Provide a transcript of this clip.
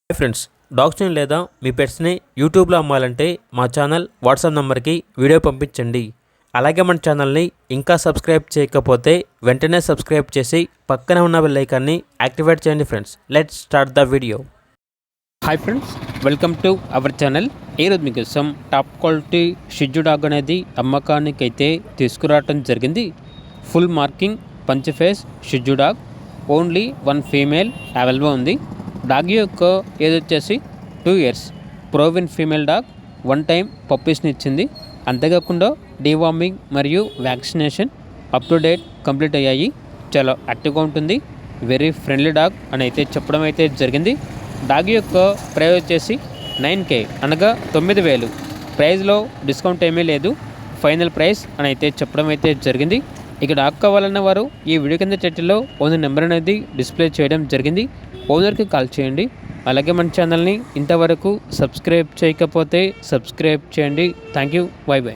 Hi friends, డాగ్స్ని లేదా మీ పెట్స్ని యూట్యూబ్లో అమ్మాలంటే మా ఛానల్ వాట్సాప్ నెంబర్కి వీడియో పంపించండి. అలాగే మన ఛానల్ని ఇంకా సబ్స్క్రైబ్ చేయకపోతే వెంటనే సబ్స్క్రైబ్ చేసి పక్కనే ఉన్న బెల్ ఐకాన్ని యాక్టివేట్ చేయండి. Friends, let's start the video. Hi friends, welcome to our channel. ఈరోజు మీకోసం టాప్ క్వాలిటీ షిట్జూ డాగ్ అనేది అమ్మకానికి అయితే తీసుకురావడం జరిగింది. Full marking punch face Shih Tzu dog, only 1 female available ఉంది. డాగ్ యొక్క ఏజ్ వచ్చేసి 2 years. ప్రోవిన్ ఫీమేల్ డాగ్ 1 time పప్పీస్ని ఇచ్చింది. అంతేకాకుండా డీవార్మింగ్ మరియు vaccination up to date complete అయ్యాయి. చాలా యాక్టివ్గా ఉంటుంది. వెరీ ఫ్రెండ్లీ డాగ్ అని అయితే చెప్పడం అయితే జరిగింది. డాగ్ యొక్క ప్రైస్ వచ్చేసి 9K అనగా 9,000. ప్రైస్లో డిస్కౌంట్ ఏమీ లేదు. ఫైనల్ ప్రైస్ అని అయితే చెప్పడం అయితే జరిగింది. ఇక డాగ్ కావాలన్న వారు ఈ వీడియో కింద టైటిల్లో ఓనర్ నెంబర్ అనేది డిస్ప్లే చేయడం జరిగింది. ఓనర్కి కాల్ చేయండి. అలాగే మన ఛానల్ని ఇంతవరకు సబ్స్క్రైబ్ చేయకపోతే సబ్స్క్రైబ్ చేయండి. Thank you. By by.